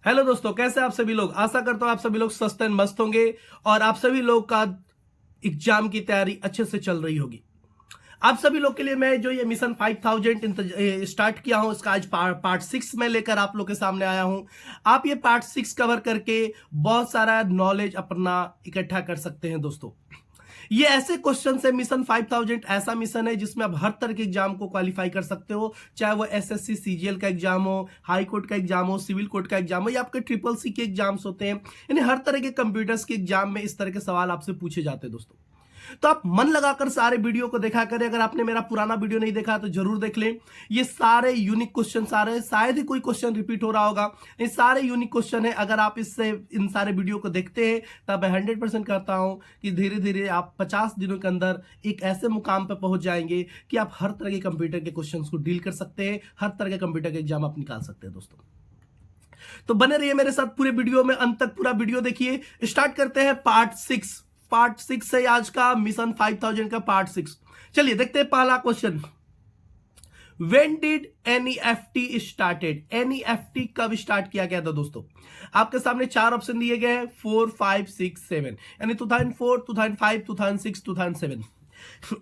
Hello दोस्तों, कैसे आप सभी लोग। आशा करता हूं आप सभी लोग स्वस्थ एंड मस्त होंगे और आप सभी लोग का एग्जाम की तैयारी अच्छे से चल रही होगी। आप सभी लोग के लिए मैं जो ये मिशन 5000 स्टार्ट किया हूं, इसका आज पार्ट 6 में लेकर आप लोग के सामने आया हूं। आप ये पार्ट 6 कवर करके बहुत सारा नॉलेज अपना इकट्ठा कर सकते हैं दोस्तों। ये ऐसे क्वेश्चन है, मिशन 5000 ऐसा मिशन है जिसमें आप हर तरह के एग्जाम को क्वालिफाई कर सकते हो, चाहे वो एसएससी सीजीएल का एग्जाम हो, हाई कोर्ट का एग्जाम हो, सिविल कोर्ट का एग्जाम हो, या आपके ट्रिपल सी के एग्जाम्स होते हैं। यानी हर तरह के कंप्यूटर्स के एग्जाम में इस तरह के सवाल आपसे पूछे जाते हैं दोस्तों। तो आप मन लगाकर सारे वीडियो को देखा करें। अगर आपने मेरा पुराना वीडियो नहीं देखा तो जरूर देख लें। ये सारे यूनिक क्वेश्चन आ रहे हैं, शायद ही कोई क्वेश्चन रिपीट हो रहा होगा। ये सारे यूनिक क्वेश्चन है। अगर आप इससे इन सारे वीडियो को देखते हैं तब मैं 100% कहता हूं कि धीरे धीरे आप 50 दिनों के अंदर एक ऐसे मुकाम पर पहुंच जाएंगे कि आप हर तरह के कंप्यूटर के क्वेश्चन को डील कर सकते हैं, हर तरह के कंप्यूटर के एग्जाम आप निकाल सकते हैं दोस्तों। तो बने रहिए मेरे साथ पूरे वीडियो में, अंत तक पूरा वीडियो देखिए। स्टार्ट करते हैं पार्ट 6 है आज का मिशन 5000 का पार्ट 6। चलिए देखते हैं पहला question. When did NEFT started? NEFT कब स्टार्ट किया गया था दोस्तों? आपके सामने 4 ऑप्शन दिए गए हैं, 4, 5, 6, 7, यानी 2004, 2005, 2006, 2007।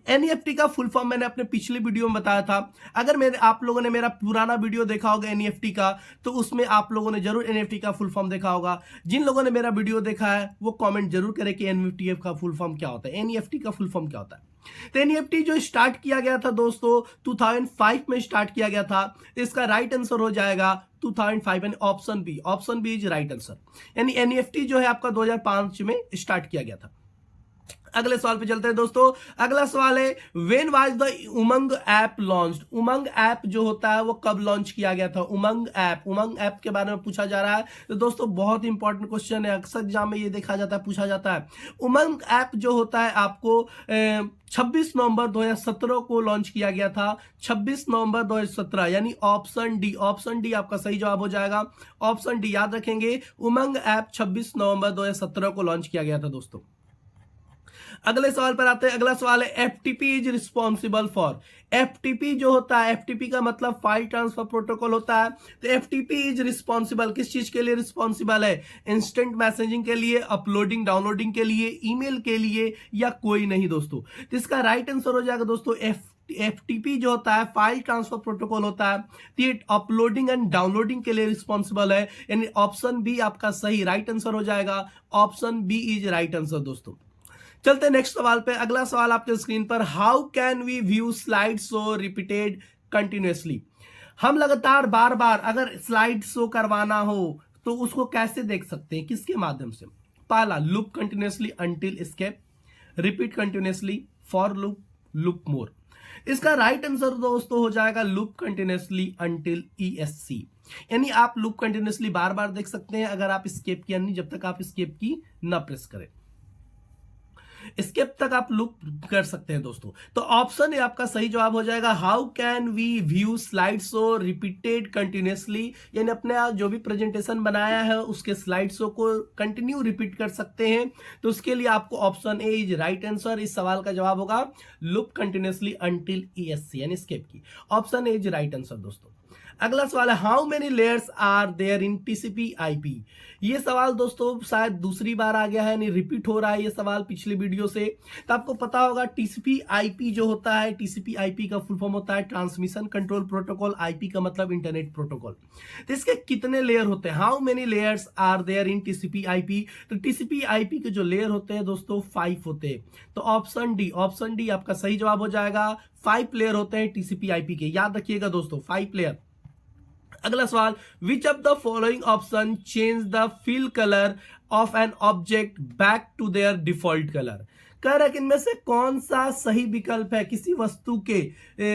एनईएफटी का फुल फॉर्म मैंने अपने पिछले वीडियो में बताया था। अगर आप लोगों ने मेरा पुराना वीडियो देखा होगा एनईएफटी का, तो उसमें आप लोगों ने जरूर एनईएफटी का फुल फॉर्म देखा होगा। जिन लोगों ने मेरा वीडियो देखा है वो कमेंट जरूर करें कि एनईएफटी का फुल फॉर्म क्या होता है, एनईएफटी का फुल फॉर्म क्या होता है। तो एनईएफटी जो स्टार्ट किया गया था दोस्तों 2005 में स्टार्ट किया गया था। इसका राइट आंसर हो जाएगा 2005, यानी option B is right answer. यानी एनईएफटी जो है आपका 2005 में स्टार्ट किया गया था। अगले सवाल पे चलते हैं दोस्तों। अगला सवाल है, when was the Umang app launched? Umang app जो होता है वो कब लॉन्च किया गया था? उमंग ऐप के बारे में पूछा जा रहा है। तो दोस्तों बहुत इंपॉर्टेंट क्वेश्चन है, अक्सर एग्जाम में ये देखा जाता है, पूछा जाता है। उमंग ऐप जो होता है आपको 26 नवंबर 2017 को लॉन्च किया गया था। 26 नवंबर 2017, यानी ऑप्शन डी आपका सही जवाब हो जाएगा। ऑप्शन डी याद रखेंगे, उमंग ऐप 26 नवंबर 2017 को लॉन्च किया गया था दोस्तों। अगले सवाल पर आते हैं। अगला सवाल है, FTP is responsible for? FTP जो होता है, एफटीपी का मतलब फाइल ट्रांसफर प्रोटोकॉल होता है। तो एफटीपी इज रिस्पॉन्सिबल किस चीज के लिए रिस्पॉन्सिबल है? इंस्टेंट मैसेजिंग के लिए, अपलोडिंग डाउनलोडिंग के लिए, ईमेल के लिए, या कोई नहीं दोस्तों? तो इसका राइट आंसर हो जाएगा दोस्तों एफटीपी जो होता है फाइल ट्रांसफर प्रोटोकॉल होता है, तो ये अपलोडिंग एंड डाउनलोडिंग के लिए रिस्पॉन्सिबल है। यानी ऑप्शन बी आपका सही राइट आंसर हो जाएगा। Option B is right answer दोस्तों। चलते हैं नेक्स्ट सवाल पे। अगला सवाल आपके स्क्रीन पर, how can we view slide show repeated continuously? हम लगातार बार बार अगर स्लाइड शो करवाना हो तो उसको कैसे देख सकते हैं, किसके माध्यम से? पहला, loop continuously until escape, repeat continuously, for loop, loop more. इसका राइट आंसर दोस्तों हो जाएगा लूप कंटिन्यूअसली अंटिल ESC। यानी आप लूप कंटिन्यूअसली बार बार देख सकते हैं अगर आप स्केप की, यानी जब तक आप स्केप की ना प्रेस करें, स्केप तक आप लूप कर सकते हैं दोस्तों। तो ऑप्शन ए आपका सही जवाब हो जाएगा। How can we view slide show repeated continuously? यानी अपने जो भी प्रेजेंटेशन बनाया है उसके स्लाइड शो को कंटिन्यू रिपीट कर सकते हैं। तो उसके लिए आपको option A is right answer. इस सवाल का जवाब होगा लूप कंटिन्यूअसली अंटिल ESC, यानी स्केप की। Option A is right answer दोस्तों। अगला सवाल है, how many layers are there in TCP/IP? ये सवाल दोस्तों शायद दूसरी बार आ गया है, यानी रिपीट हो रहा है ये सवाल पिछले वीडियो से। तो आपको पता होगा TCP/IP जो होता है, TCP/IP का फुल फॉर्म होता है ट्रांसमिशन कंट्रोल प्रोटोकॉल, IP का मतलब इंटरनेट प्रोटोकॉल। तो इसके कितने लेयर होते हैं? How many layers are there in TCP/IP? तो TCP/IP के जो लेयर होते हैं दोस्तों 5 होते हैं। तो ऑप्शन डी आपका सही जवाब हो जाएगा। 5 लेयर होते हैं TCP/IP के, याद रखिएगा दोस्तों, 5 लेयर। अगला सवाल, which of the following option change the fill colour of an object back to their default colour? कह रहा है कि इनमें से कौन सा सही विकल्प है किसी वस्तु के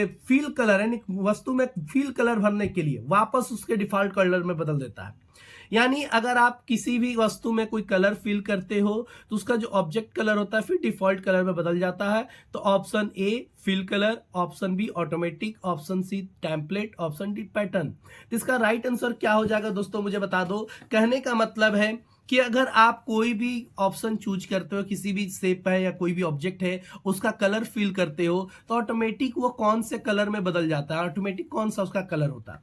फिल कलर, यानी वस्तु में फिल कलर भरने के लिए वापस उसके डिफॉल्ट कलर में बदल देता है। यानी अगर आप किसी भी वस्तु में कोई कलर फिल करते हो तो उसका जो ऑब्जेक्ट कलर होता है फिर डिफॉल्ट कलर में बदल जाता है। तो option A fill colour, option B automatic, option C template, option D pattern. इसका राइट आंसर क्या हो जाएगा दोस्तों, मुझे बता दो। कहने का मतलब है कि अगर आप कोई भी ऑप्शन चूज करते हो, किसी भी शेप है या कोई भी ऑब्जेक्ट है, उसका कलर फिल करते हो, तो ऑटोमेटिक वो कौन से कलर में बदल जाता है, ऑटोमेटिक कौन सा उसका कलर होता है।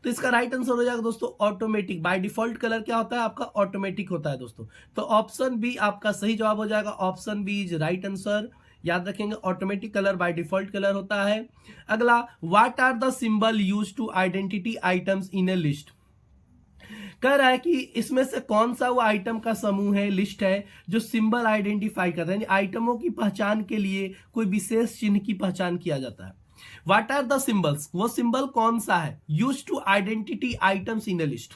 तो इसका राइट आंसर हो जाएगा दोस्तों ऑटोमेटिक। बाय डिफॉल्ट कलर क्या होता है आपका, ऑटोमेटिक होता है दोस्तों। तो ऑप्शन बी आपका सही जवाब हो जाएगा, option B is right answer. याद रखेंगे, automatic colour by default colour होता है। अगला, what are the symbol used to identity items in a list. कह रहा है कि इसमें से कौन सा वो आइटम का समूह है, लिस्ट है, जो सिंबल आइडेंटिफाई करता है, यानी आइटमों की पहचान के लिए कोई विशेष चिन्ह की पहचान किया जाता है। व्हाट आर द सिंबल्स, वो सिंबल कौन सा है use to identity items in a list,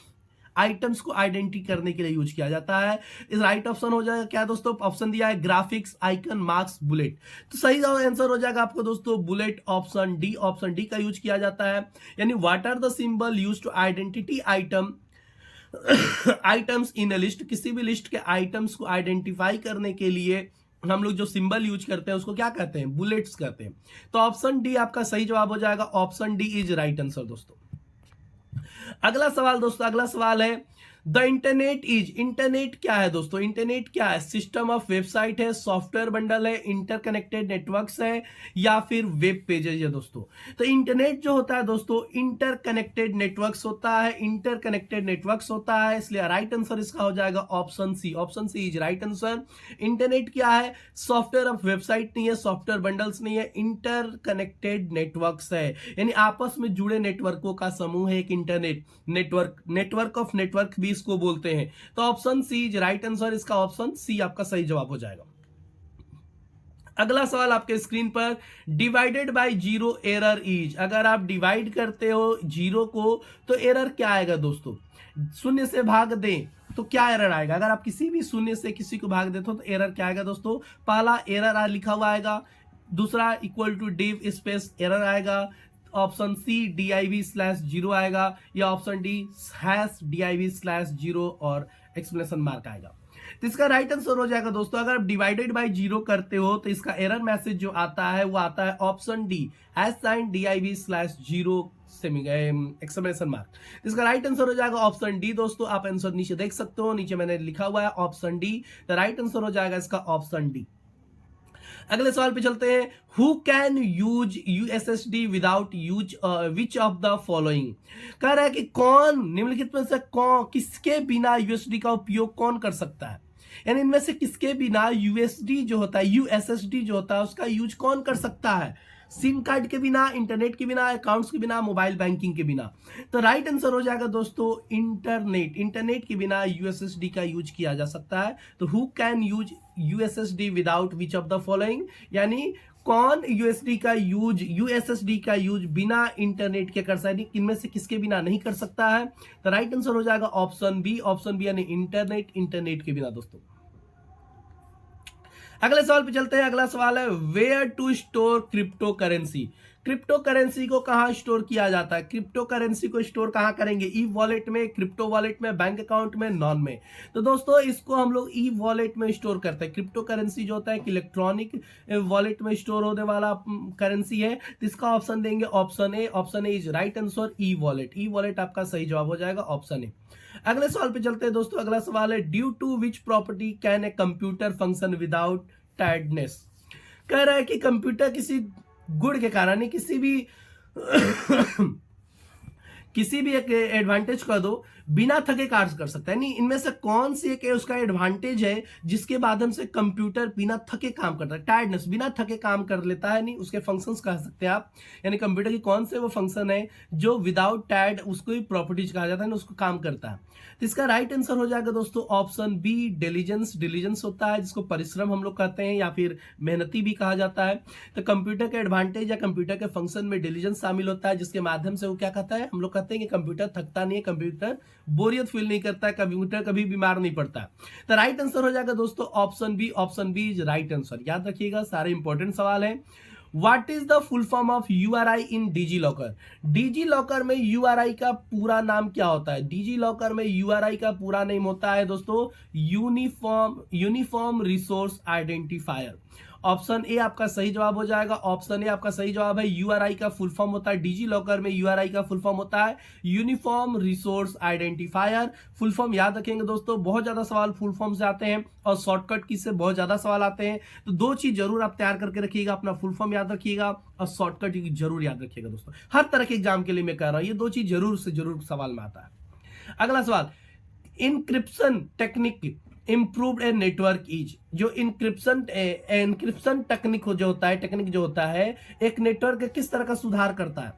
items को आइडेंटिटी करने के लिए यूज किया जाता है। इस राइट ऑप्शन हो जाएगा क्या दोस्तों, ऑप्शन दिया है ग्राफिक्स, आइकन, मार्क्स, बुलेट। तो सही आंसर हो जाएगा आपको दोस्तों bullet, option D. Option D का यूज किया जाता है, यानी what are the symbol use to identity item items in a list, किसी भी लिस्ट के आइटम्स को आइडेंटिफाई करने के लिए हम लोग जो सिंबल यूज करते हैं उसको क्या कहते हैं, बुलेट्स कहते हैं। तो ऑप्शन डी आपका सही जवाब हो जाएगा, option D is right answer दोस्तों। अगला सवाल दोस्तों, अगला सवाल है द इंटरनेट इज, इंटरनेट क्या है दोस्तों, इंटरनेट क्या है, सिस्टम ऑफ वेबसाइट है, सॉफ्टवेयर बंडल है, इंटरकनेक्टेड नेटवर्क्स है, या फिर वेब पेजेज है दोस्तों। तो इंटरनेट जो होता है दोस्तों इंटरकनेक्टेड नेटवर्क्स होता है, इंटरकनेक्टेड नेटवर्क्स होता है, इसलिए राइट आंसर इसका हो जाएगा option C. Option C is right answer. Internet क्या है, सॉफ्टवेयर ऑफ वेबसाइट नहीं है, सॉफ्टवेयर बंडल्स नहीं है, इंटरकनेक्टेड नेटवर्क्स है, यानी आपस में जुड़े नेटवर्कों का समूह है एक internet network, network of network भी इसको बोलते हैं। तो option C is right answer, इसका ऑप्शन सी आपका सही जवाब हो जाएगा। अगला सवाल आपके स्क्रीन पर, divided by zero error is, अगर आप डिवाइड करते हो जीरो को तो एरर क्या आएगा दोस्तों, शून्य से भाग दें तो क्या एरर आएगा, अगर आप किसी भी शून्य से किसी को भाग देते हो तो एरर क्या आएगा दोस्तों, पहला एरर लिखा हुआ आएगा, दूसरा equal to div space error आएगा, ऑप्शन सी div/0 आएगा, या ऑप्शन डी #div/0 और एक्सप्लेनेशन मार्क आएगा। तो इसका राइट आंसर हो जाएगा दोस्तों, अगर आप डिवाइडेड बाय जीरो करते हो तो इसका एरर मैसेज जो आता है वो आता है option D #div/0 exclamation mark. इसका राइट आंसर हो जाएगा ऑप्शन डी दोस्तों। आप आंसर नीचे देख सकते हो, नीचे मैंने लिखा हुआ है ऑप्शन डी। तो राइट आंसर हो जाएगा इसका ऑप्शन डी। अगले सवाल पे चलते हैं, who can use USSD without use which of the following. कह रहा है कि कौन निम्नलिखित में से कौन, किसके बिना यूएसडी का उपयोग कौन कर सकता है, यानी इनमें से किसके बिना यूएसडी जो होता है, यूएसएसडी जो होता है उसका यूज कौन कर सकता है, सिम कार्ड के बिना, इंटरनेट के बिना, अकाउंट्स के बिना, मोबाइल बैंकिंग के बिना। तो राइट आंसर हो जाएगा दोस्तों इंटरनेट, इंटरनेट के बिना यूएसएसडी का यूज किया जा सकता है। तो who can use USSD without which of the following, यानी कौन यूएसएसडी का यूज बिना इंटरनेट के कर सकता है, इनमें से किसके बिना नहीं कर सकता है। तो राइट आंसर हो जाएगा ऑप्शन बी, ऑप्शन बी यानी इंटरनेट, इंटरनेट के बिना दोस्तों। अगले सवाल पे चलते हैं। अगला सवाल है, where to store crypto currency. Crypto currency को कहां स्टोर किया जाता है, क्रिप्टो करेंसी को स्टोर कहां करेंगे, ई वॉलेट में, क्रिप्टो वॉलेट में, बैंक अकाउंट में, नॉन में। तो दोस्तों इसको हम लोग ई वॉलेट में स्टोर करते हैं। क्रिप्टो करेंसी जो होता है कि इलेक्ट्रॉनिक वॉलेट में स्टोर होने वाला करेंसी है। तो इसका ऑप्शन देंगे option A. Option A is right answer, e wallet. E wallet आपका सही जवाब हो जाएगा ऑप्शन ए। अगले सवाल पे चलते हैं दोस्तों। अगला सवाल है, due to which property can a computer function without tiredness. कह रहा है कि कंप्यूटर किसी गुण के कारण, किसी भी एक एडवांटेज का दो बिना थके कार्य कर सकता है। नहीं, इनमें से कौन सी एक उसका एडवांटेज है जिसके माध्यम से कंप्यूटर बिना थके काम करता है, टायर्डनेस, बिना थके काम कर लेता है। नहीं, उसके फंक्शंस कह सकते हैं आप, यानी कंप्यूटर की कौन से वो फंक्शन है जो विदाउट टायर्ड, उसको ही प्रॉपर्टीज कहा जाता है ना, उसको काम करता है। तो इसका राइट आंसर हो जाएगा दोस्तों ऑप्शन बी, डिलीजेंस। डिलीजेंस होता है जिसको परिश्रम हम लोग कहते हैं या फिर मेहनती भी कहा जाता है। तो कंप्यूटर के एडवांटेज या कंप्यूटर के फंक्शन में डिलीजेंस शामिल होता है, जिसके माध्यम से वो क्या कहता है, हम लोग कहते हैं कि कंप्यूटर थकता नहीं है, कंप्यूटर बोरियत फील नहीं करता है, कंप्यूटर कभी बीमार नहीं पड़ता है। तो राइट आंसर हो जाएगा दोस्तों option B. Option B is right answer. याद रखिएगा, सारे इंपॉर्टेंट सवाल है। What is the full form of URI in DigiLocker. DigiLocker में URI का पूरा नाम क्या होता है, डिजी लॉकर में URI का पूरा नेम होता है दोस्तों uniform resource identifier. Option A आपका सही जवाब हो जाएगा। ऑप्शन ए आपका सही जवाब है। यूआरआई का फुल फॉर्म होता है, डिजी लॉकर में यूआरआई का फुल फॉर्म होता है uniform resource identifier. Full form याद रखेंगे दोस्तों, बहुत ज्यादा सवाल फुल फॉर्म से आते हैं और शॉर्टकट की से बहुत ज्यादा सवाल आते हैं। तो दो चीज जरूर आप तैयार करके रखिएगा, अपना फुल फॉर्म याद रखिएगा और शॉर्टकट की जरूर याद रखिएगा दोस्तों। हर तरह के एग्जाम के लिए मैं कह रहा हूं, ये दो चीज जरूर से जरूर सवाल में आता है। अगला सवाल, encryption technique improved a network is. जो इनक्रिप्शन टेक्निक जो होता है एक नेटवर्क किस तरह का सुधार करता है,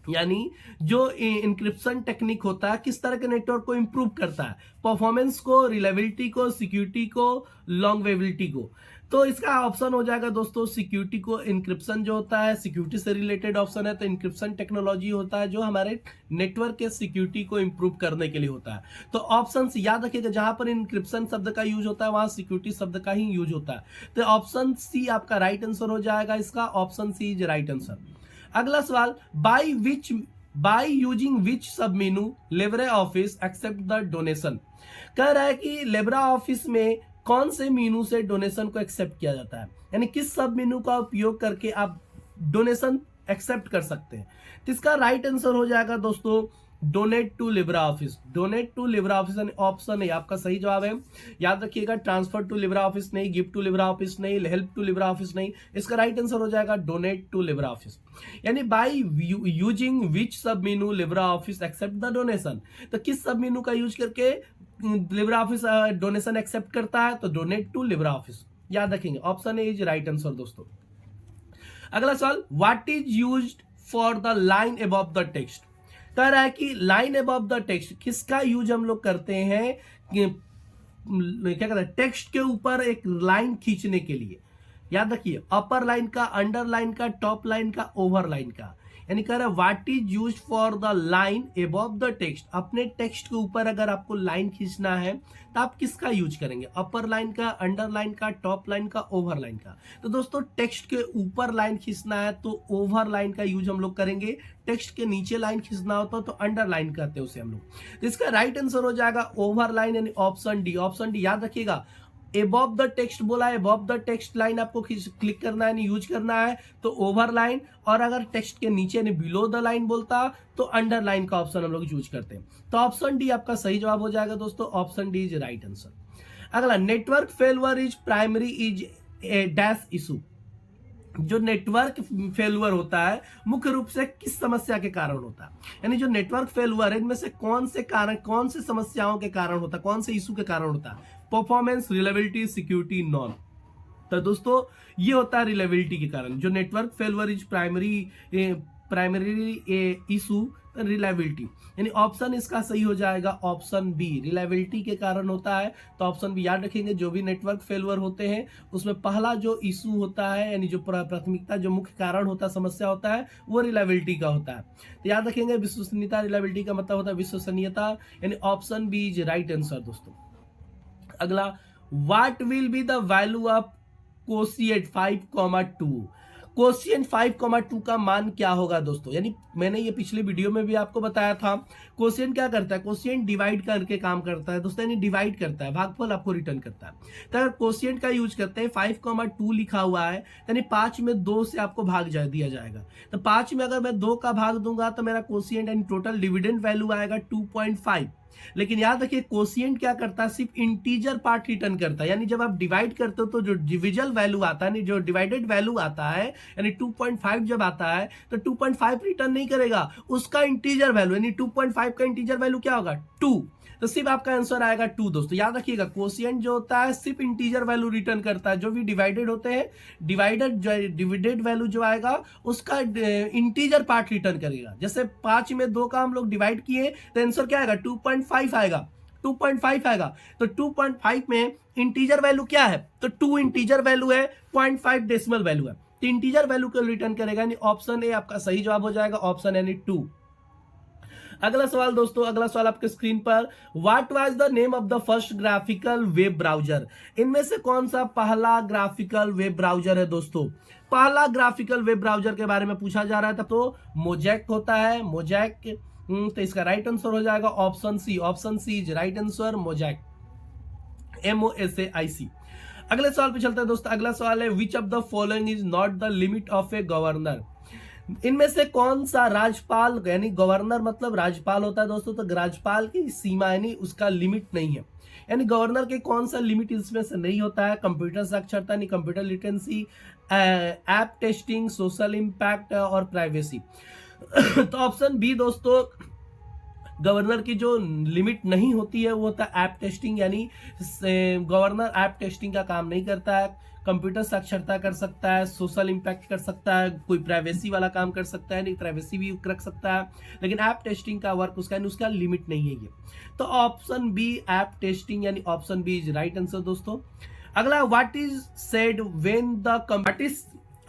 यानी जो इंक्रिप्शन टेक्निक होता है किस तरह के नेटवर्क को इंप्रूव करता है, परफॉर्मेंस को, रिलायबिलिटी को, सिक्योरिटी को, लॉन्गेविलिटी को। तो इसका ऑप्शन हो जाएगा दोस्तों सिक्योरिटी को। इंक्रिप्शन जो होता है सिक्योरिटी से रिलेटेड ऑप्शन है, तो इंक्रिप्शन टेक्नोलॉजी होता है जो हमारे नेटवर्क के सिक्योरिटी को इंप्रूव करने के लिए होता है। तो ऑप्शन याद रखिएगा, जहां पर इंक्रिप्शन शब्द का यूज होता है वहां सिक्योरिटी शब्द का ही यूज होता है। तो ऑप्शन सी आपका राइट आंसर हो जाएगा इसका, option C is right answer. अगला सवाल, by using which sub menu LibreOffice accept the donation. कह रहा है कि लिब्रा ऑफिस में कौन से मेनू से डोनेशन को एक्सेप्ट किया जाता है, यानी किस सब मेनू का उपयोग करके आप डोनेशन एक्सेप्ट कर सकते हैं। तो इसका राइट आंसर हो जाएगा दोस्तों donate to LibreOffice. Donate to LibreOffice option है आपका सही जवाब है। याद रखिएगा, ट्रांसफर टू लिब्रा ऑफिस नहीं, गिफ्ट टू लिब्रा ऑफिस नहीं, हेल्प टू लिब्रा ऑफिस नहीं, इसका राइट आंसर हो जाएगा डोनेट टू लिब्रा ऑफिस। यानी by using which sub menu LibreOffice accept the donation. तो किस सब मेनू का यूज करके लिब्रा ऑफिस डोनेशन एक्सेप्ट करता है, तो डोनेट टू लिब्रा ऑफिस। याद रखेंगे, option A is right answer दोस्तों। अगला सवाल, what is used for the line above the text. कह रहा है कि लाइन अबव द टेक्स्ट किसका यूज हम लोग करते हैं, क्या कहते हैं, टेक्स्ट के ऊपर एक लाइन खींचने के लिए। याद रखिए, अपर लाइन का, अंडर लाइन का, टॉप लाइन का, ओवर लाइन का। यानी कह रहा है what is used for the line above the text. अपने टेक्स्ट के ऊपर अगर आपको लाइन खींचना है तो आप किसका यूज करेंगे, अपर लाइन का, अंडर लाइन का, टॉप लाइन का, ओवर लाइन का। तो दोस्तों टेक्स्ट के ऊपर लाइन खींचना है तो ओवर लाइन का यूज हम लोग करेंगे। टेक्स्ट के नीचे लाइन खींचना होता तो अंडर लाइन करते हैं उसे हम लोग। तो इसका राइट आंसर हो जाएगा ओवर लाइन, यानी ऑप्शन डी। ऑप्शन डी याद रखिएगा, एबॉव द टेक्स्ट बोला है, एबॉव द टेक्स्ट लाइन आपको क्लिक करना है, यूज करना है तो ओवर लाइन, और अगर टेक्स्ट के नीचे यानी बिलो द लाइन बोलता तो अंडर लाइन का ऑप्शन हम लोग यूज करते हैं। तो ऑप्शन डी आपका सही जवाब हो जाएगा दोस्तों, option D is right answer. अगला, network failure is primary is a dash issue. जो नेटवर्क फेलुअर होता है मुख्य रूप से किस समस्या के कारण होता है, यानी जो नेटवर्क फेलुअर है इनमें से कौन से समस्याओं के कारण होता है, कौन से इशू के कारण होता है, परफॉर्मेंस, रिलायबिलिटी, सिक्योरिटी, नॉन। तो दोस्तों ये होता है रिलायबिलिटी के कारण। जो network failure is primary issue reliability, यानी ऑप्शन इसका सही हो जाएगा ऑप्शन बी, रिलायबिलिटी के कारण होता है। तो ऑप्शन बी याद रखेंगे, जो भी नेटवर्क फेलुअर होते हैं उसमें पहला जो इशू होता है यानी जो प्राथमिकता, जो मुख्य कारण होता है, समस्या होता है, वो रिलायबिलिटी का होता है। तो याद रखेंगे विश्वसनीयता, रिलायबिलिटी का मतलब होता है विश्वसनीयता, यानी option B is right answer दोस्तों। अगला, what will be the value of quotient 5,2। Quotient 5,2 का मान क्या होगा दोस्तों, यानी मैंने ये पिछले वीडियो में भी आपको बताया था। कोशिएंट क्या करता है, कोशिएंट डिवाइड करके काम करता है दोस्तों, यानी डिवाइड करता है, भागफल आपको रिटर्न करता है। तो अगर कोशिएंट का यूज करते हैं, 5,2 लिखा हुआ है, यानी 5 में 2 से आपको भाग दिया जाएगा। तो 5 में अगर मैं 2 का भाग दूंगा तो मेरा कोशिएंट यानी टोटल डिविडेंड वैल्यू आएगा 2.5। लेकिन याद रखिए कोशिएंट क्या करता है, सिर्फ इंटीजर पार्ट रिटर्न करता है, यानी जब आप डिवाइड करते हो तो जो डिविजल वैल्यू आता है, जो डिवाइडेड वैल्यू आता है, यानी 2.5 जब आता है तो 2.5 रिटर्न नहीं करेगा, उसका इंटीजर वैल्यू, यानी 2.5 का इंटीजर वैल्यू क्या होगा 2। तो सिर्फ आपका आंसर आएगा 2 दोस्तों। याद रखिएगा कोशिएंट जो होता है सिर्फ इंटीजर वैल्यू रिटर्न करता है, जो भी डिवाइडेड होते हैं, डिविडेड वैल्यू जो आएगा उसका इंटीजर पार्ट रिटर्न करेगा। जैसे 5 में 2 का हम लोग डिवाइड किए तो आंसर क्या आएगा 2.5 आएगा, 2.5 आएगा। तो 2.5 में इंटीजर वैल्यू क्या है, तो 2 इंटीजर वैल्यू है, 0.5 डेसिमल वैल्यू है, तो इंटीजर वैल्यू को रिटर्न करेगा, यानी ऑप्शन ए आपका सही जवाब हो जाएगा, ऑप्शन यानी 2। अगला सवाल दोस्तों, अगला सवाल आपके स्क्रीन पर, what was the name of the first graphical web browser. इनमें से कौन सा पहला ग्राफिकल वेब ब्राउजर है दोस्तों। पहला ग्राफिकल वेब ब्राउजर के बारे में पूछा जा रहा था, तो मोजैक होता है, मोजैक। तो इसका राइट आंसर हो जाएगा option C, option C is right answer, mosaic, MOSAIC। अगले सवाल पे चलते हैं दोस्तों। अगला सवाल है विच of the following is not the limit of a governor. इनमें से कौन सा राज्यपाल, यानी गवर्नर मतलब राज्यपाल होता है दोस्तों, तो राज्यपाल की सीमा यानी उसका लिमिट नहीं है, यानी गवर्नर के कौन सा लिमिट इसमें से नहीं होता है। कंप्यूटर साक्षरता यानी computer literacy, app testing, social impact और प्राइवेसी। तो ऑप्शन बी दोस्तों, गवर्नर की जो लिमिट नहीं होती है वो होता है ऐप टेस्टिंग, यानी गवर्नर ऐप टेस्टिंग का काम नहीं करता है। कंप्यूटर साक्षरता कर सकता है, सोशल इंपैक्ट कर सकता है, कोई प्राइवेसी वाला काम कर सकता है, नहीं प्राइवेसी भी रख सकता है, लेकिन ऐप टेस्टिंग का वर्क उसका लिमिट नहीं है ये। तो ऑप्शन बी ऐप टेस्टिंग यानी option B is right answer दोस्तों। अगला what is said when the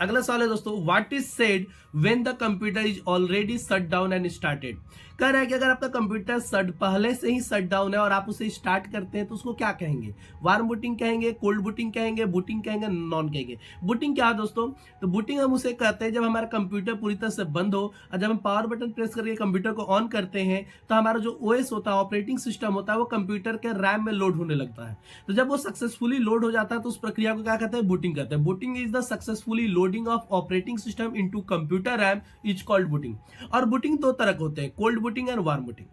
अगला सवाल है दोस्तों, what is said when the computer is already shut down and started. कह रहा है कि अगर आपका कंप्यूटर पहले से ही शट डाउन है और आप उसे स्टार्ट करते हैं तो उसको क्या कहेंगे। वार्म बूटिंग कहेंगे, कोल्ड बूटिंग कहेंगे, बूटिंग कहेंगे, नॉन कहेंगे। बूटिंग क्या है दोस्तों, तो बूटिंग हम उसे कहते हैं जब हमारा कंप्यूटर पूरी तरह से बंद हो और जब हम पावर बटन प्रेस करके कंप्यूटर को ऑन करते हैं तो हमारा जो ओएस होता है, ऑपरेटिंग सिस्टम होता है, वो कंप्यूटर के रैम में लोड होने लगता है। तो जब वो सक्सेसफुली लोड हो जाता है तो उस प्रक्रिया को क्या कहते हैं, बूटिंग कहते हैं। Booting is the successfully loading of operating system into computer RAM is called booting. और बूटिंग दो तरह के होते हैं, कोल्ड बूटिंग और वार्म बूटिंग।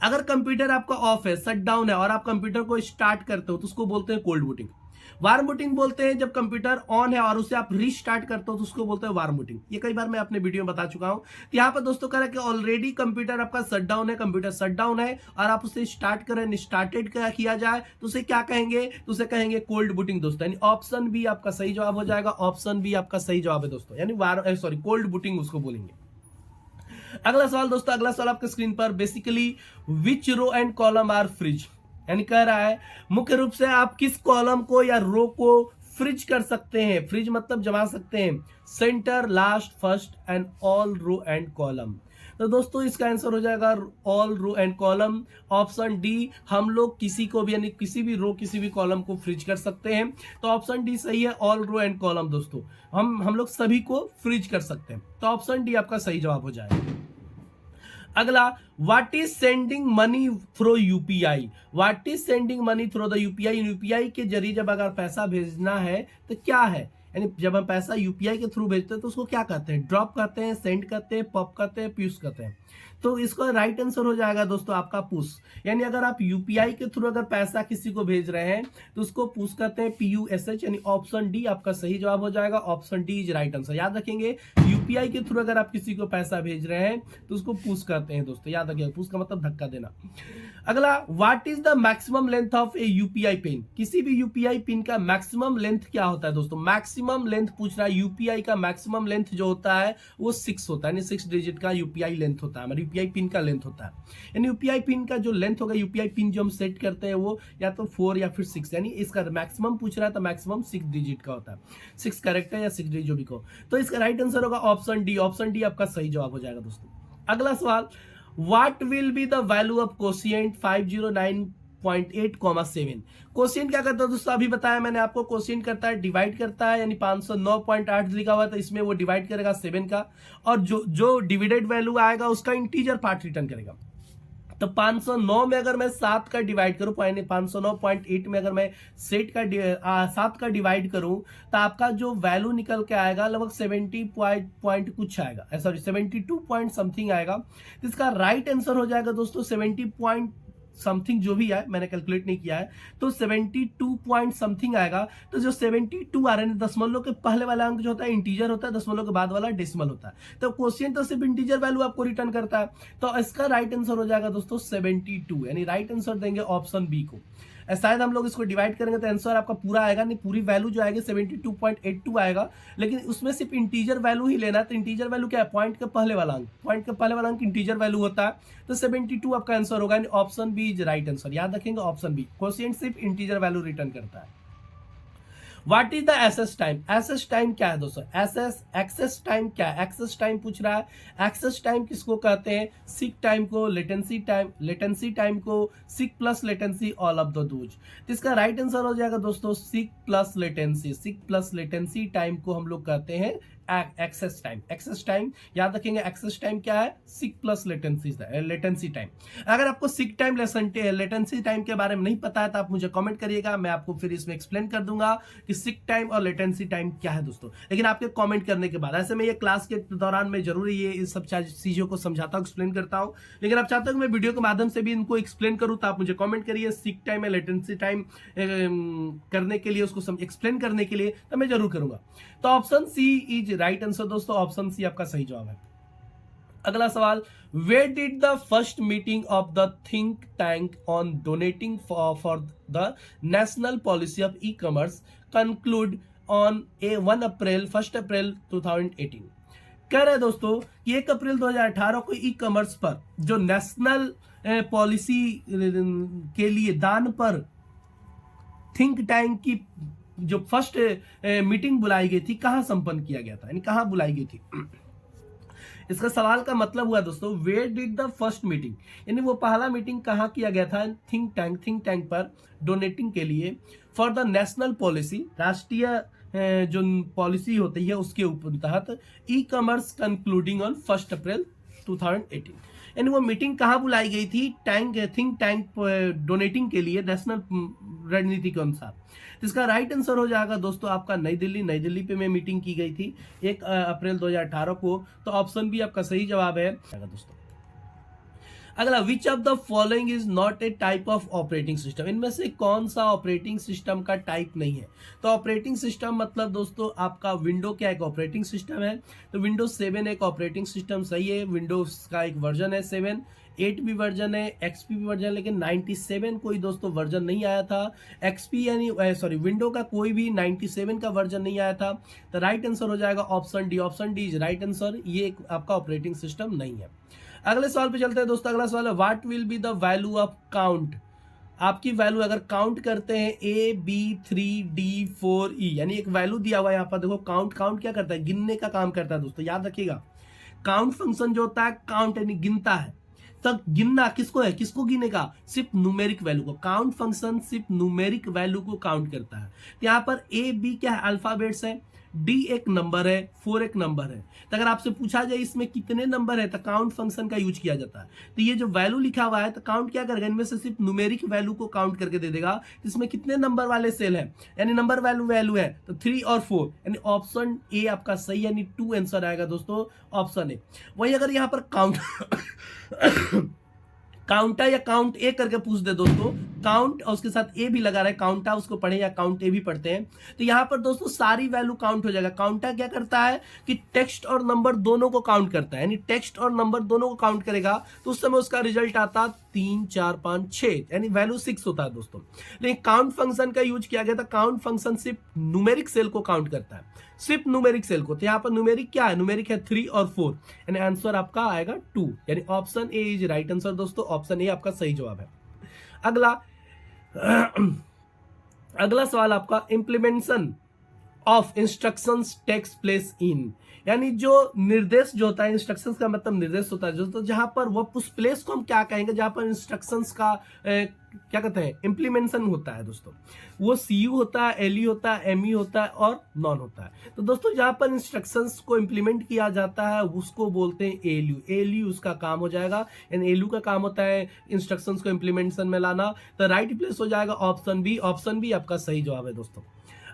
अगर कंप्यूटर आपका ऑफ है, शट डाउन है और आप कंप्यूटर को स्टार्ट करते हो तो उसको बोलते हैं कोल्ड बूटिंग। वार्म बूटिंग बोलते हैं जब कंप्यूटर ऑन है और उसे आप रीस्टार्ट करते हो तो उसको बोलते हैं वार्म बूटिंग। ये कई बार मैं अपने वीडियो में बता चुका हूं। तो यहाँ पर दोस्तों कह रहा है कि ऑलरेडी कंप्यूटर आपका शट डाउन है, कंप्यूटर शट डाउन है और आप उसे स्टार्ट करें, स्टार्टेड किया जाए तो उसे क्या कहेंगे, तो उसे कहेंगे कोल्ड बूटिंग दोस्तों। यानी ऑप्शन बी आपका सही जवाब हो जाएगा, ऑप्शन बी आपका सही जवाब है दोस्तों, यानी कोल्ड बूटिंग उसको बोलेंगे। अगला सवाल दोस्तों, अगला सवाल आपके स्क्रीन पर, basically which row and column are freeze. यानी कह रहा है मुख्य रूप से आप किस कॉलम को या रो को फ्रिज कर सकते हैं। फ्रिज मतलब जमा सकते हैं। Centre, last, first and all row and column. तो दोस्तों इसका आंसर हो जाएगा all row and column, option D. हम लोग किसी को भी यानी किसी भी रो किसी भी कॉलम को फ्रिज कर सकते हैं, तो ऑप्शन डी सही है, ऑल रो एंड कॉलम दोस्तों। हम लोग सभी को फ्रिज कर सकते हैं, तो ऑप्शन डी आपका सही जवाब हो जाएगा। अगला, what is sending money through UPI. What is sending money through the UPI. UPI के जरिए जब अगर पैसा भेजना है तो क्या है, यानी जब हम पैसा यूपीआई के थ्रू भेजते हैं तो उसको क्या कहते हैं, ड्रॉप कहते हैं, सेंड कहते हैं, पॉप कहते हैं, पुश कहते हैं। तो इसका राइट आंसर हो जाएगा दोस्तों आपका पुश। यानी अगर आप यूपीआई के थ्रू अगर पैसा किसी को भेज रहे हैं तो उसको पुश कहते हैं, PUSH, यानी ऑप्शन डी आपका सही जवाब हो जाएगा, option D is right answer. याद रखेंगे यूपीआई के थ्रू अगर आप किसी को पैसा भेज रहे हैं तो उसको पुश कहते हैं दोस्तों, याद रखिएगा, पुश का मतलब धक्का देना। अगला, what is the maximum length of A UPI pin. किसी भी यूपीआई पिन का मैक्सिमम लेंथ क्या होता है दोस्तों। मैक्सिमम लेंथ पूछ रहा है, यूपीआई का मैक्सिमम लेंथ जो होता है वो 6 होता है, यानी 6 डिजिट का यूपीआई लेंथ होता है, हमारे यूपीआई पिन का लेंथ होता है। यानी यूपीआई पिन का जो लेंथ होगा, यूपीआई पिन जो हम सेट करते हैं वो या तो 4 या फिर 6, यानी इसका मैक्सिमम पूछ रहा है तो मैक्सिमम 6 डिजिट का होता है, 6 कैरेक्टर या 6 डिजिट जो भी कहो। तो इसका राइट आंसर होगा ऑप्शन डी, ऑप्शन डी आपका सही जवाब हो जाएगा दोस्तों। अगला सवाल, what will be the value of quotient 509.8,7। Quotient क्या करता है दोस्तों, अभी बताया मैंने आपको, कोशिएंट करता है डिवाइड करता है, यानी 509.8 लिखा हुआ है तो इसमें वो डिवाइड करेगा 7 का, और जो डिविडेड वैल्यू आएगा उसका इंटीजर पार्ट रिटर्न करेगा। तो 509 में अगर मैं 7 का डिवाइड करूं, 509.8 में अगर मैं 7 का डिवाइड करूं तो आपका जो वैल्यू निकल के आएगा लगभग 70 पॉइंट कुछ आएगा, सॉरी 72 पॉइंट समथिंग आएगा। तो इसका राइट आंसर हो जाएगा दोस्तों 70 पॉइंट समथिंग, जो भी है मैंने कैलकुलेट नहीं किया है, तो 72 पॉइंट समथिंग आएगा। तो जो 72 आ रहे हैं, दशमलव के पहले वाला अंक जो होता है इंटीजर होता है, दशमलव के बाद वाला डेसिमल होता है। तो क्वेश्चन तो सिर्फ इंटीजर वैल्यू आपको रिटर्न करता है, तो इसका राइट आंसर हो जाएगा दोस्तों 72, यानी राइट आंसर देंगे ऑप्शन बी को। शायद हम लोग इसको डिवाइड करेंगे तो आंसर आपका पूरा आएगा नहीं, पूरी वैल्यू जो आएगी 72.82 आएगा, लेकिन उसमें सिर्फ इंटीजर वैल्यू ही लेना है। तो इंटीजर वैल्यू क्या है, पॉइंट के पहले वाला अंक, पॉइंट के पहले वाला अंक इंटीजर वैल्यू होता है, तो 72 आपका आंसर होगा, option B is right answer. याद रखेंगे ऑप्शन बी, क्वोशिएंट सिर्फ इंटीजर वैल्यू रिटर्न करता है। What is the access time. Access time क्या है दोस्तों, एक्सेस टाइम क्या है, एक्सेस टाइम पूछ रहा है। एक्सेस टाइम किसको कहते हैं, सीक टाइम को, लेटेंसी टाइम को, seek plus latency, all of the those. तो इसका राइट आंसर हो जाएगा दोस्तों सीक प्लस लेटेंसी टाइम को हम लोग कहते हैं एक्सेस टाइम। एक्सेस टाइम याद रखेंगे, एक्सेस टाइम क्या है, सिक प्लस लेटेंसी टाइम। अगर आपको सिक टाइम लेटेंसी टाइम के बारे में नहीं पता है तो आप मुझे कमेंट करिएगा, मैं आपको फिर इसमें एक्सप्लेन कर दूंगा कि सिक टाइम और लेटेंसी टाइम क्या है दोस्तों, लेकिन आपके कमेंट करने के बाद। ऐसे में ये क्लास के दौरान मैं जरूर ये इस सब चीजों को समझाता हूँ, एक्सप्लेन करता हूँ, लेकिन आप चाहते हो कि मैं वीडियो के माध्यम से भी इनको एक्सप्लेन करूँ तो आप मुझे कमेंट करिए। सिक टाइम या लेटेंसी टाइम करने के लिए, उसको एक्सप्लेन करने के लिए तो मैं जरूर करूंगा। तो option C is right answer दोस्तों, ऑप्शन सी आपका सही जवाब है। अगला सवाल, where did the first meeting of the think tank on donating for the national policy of e commerce conclude on 1 April 2018। कह रहे हैं दोस्तों कि 1 अप्रैल 2018 को ई कॉमर्स पर जो नेशनल पॉलिसी के लिए दान पर थिंक टैंक की जो फर्स्ट मीटिंग बुलाई गई थी, कहां संपन्न किया गया था, यानी कहां बुलाई गई थी। इसका सवाल का मतलब हुआ दोस्तों, where did the first meeting, यानी वो पहला मीटिंग कहां किया गया था थिंक टैंक पर डोनेटिंग के लिए फॉर द नेशनल पॉलिसी, राष्ट्रीय जो पॉलिसी होती है उसके ऊपर तहत e commerce concluding on 1 April 2018। यानी वो मीटिंग कहां बुलाई गई थी, थिंक टैंक डोनेटिंग के लिए नेशनल रणनीति के अनुसार। इसका राइट आंसर हो जाएगा दोस्तों आपका नई दिल्ली पे में मीटिंग की गई थी 1 अप्रैल 2018 को, तो ऑप्शन बी आपका सही जवाब है दोस्तों। अगला, विच of the following is not a type of operating system, इनमें से कौन सा ऑपरेटिंग सिस्टम का टाइप नहीं है। तो ऑपरेटिंग सिस्टम मतलब दोस्तों आपका विंडो क्या एक ऑपरेटिंग सिस्टम है, तो विंडोज 7 एक ऑपरेटिंग सिस्टम सही है, विंडोज का एक वर्जन है 7, 8 भी वर्जन है, एक्सपी भी वर्जन, लेकिन 97 कोई दोस्तों वर्जन नहीं आया था। एक्सपी यानी विंडो का कोई भी 97 का वर्जन नहीं आया था। तो राइट आंसर हो जाएगा option D is right answer, ये आपका ऑपरेटिंग सिस्टम नहीं है। अगले सवाल पे चलते हैं दोस्तों। अगला सवाल है, what will be the value of count, आपकी वैल्यू अगर काउंट करते हैं A, B, 3, D, 4, E, यानी एक वैल्यू दिया हुआ है यहाँ पर देखो, काउंट क्या करता है, गिनने का काम करता है दोस्तों, याद रखिएगा। काउंट फंक्शन जो होता है काउंट यानी गिनता है, तब गिनना किसको है, किसको गिनेगा, सिर्फ न्यूमेरिक वैल्यू को। काउंट फंक्शन सिर्फ न्यूमेरिक वैल्यू को काउंट करता है। तो यहाँ पर A, B क्या है, अल्फाबेट्स है, D एक नंबर है, 4 एक नंबर है। तो अगर आपसे पूछा जाए इसमें कितने नंबर है तो काउंट फंक्शन का यूज किया जाता है। तो ये जो वैल्यू लिखा हुआ है तो काउंट क्या करेगा, इनमें से सिर्फ न्यूमेरिक वैल्यू को काउंट करके दे देगा। इसमें कितने नंबर वाले सेल है, यानी नंबर वैल्यू है तो 3 और 4, यानी ऑप्शन ए आपका सही, यानी 2 आंसर आएगा दोस्तों, ऑप्शन ए। वही अगर यहाँ पर काउंटा या काउंट ए करके पूछ दे दोस्तों, काउंट और उसके साथ ए भी लगा रहे, काउंटा उसको पढ़े या काउंट ए भी पढ़ते हैं, तो यहां पर दोस्तों सारी वैल्यू काउंट हो जाएगा। काउंटा क्या करता है कि टेक्स्ट और नंबर दोनों को काउंट करता है, यानी टेक्स्ट और नंबर दोनों को काउंट करेगा, तो उस समय उसका रिजल्ट आता 3, 4, 5, 6, यानी वैल्यू 6 होता है दोस्तों। लेकिन काउंट फंक्शन का यूज किया गया था, काउंट फंक्शन सिर्फ न्यूमेरिक सेल को काउंट करता है, सिर्फ न्यूमेरिक सेल को। तो यहाँ पर न्यूमेरिक क्या है, न्यूमेरिक है 3 और 4, यानी आंसर आपका आएगा 2, यानी option A is right answer दोस्तों, ऑप्शन ए आपका सही जवाब है। अगला सवाल आपका, implementation of instructions takes place in, यानी जो निर्देश जो होता है, इंस्ट्रक्शंस का मतलब निर्देश होता है दोस्तों, जहां पर वो उस प्लेस को हम क्या कहेंगे जहां पर इंस्ट्रक्शंस का क्या कहते हैं इंप्लीमेंटेशन होता है दोस्तों, वो CU होता है, LE होता है, ME होता है और नॉन होता है। तो दोस्तों जहां पर इंस्ट्रक्शंस को इंप्लीमेंट किया जाता है उसको बोलते हैं ALU उसका काम हो जाएगा, यानी ALU का काम होता है इंस्ट्रक्शंस को इंप्लीमेंटेशन में लाना। तो राइट प्लेस हो जाएगा ऑप्शन बी आपका सही जवाब है दोस्तों।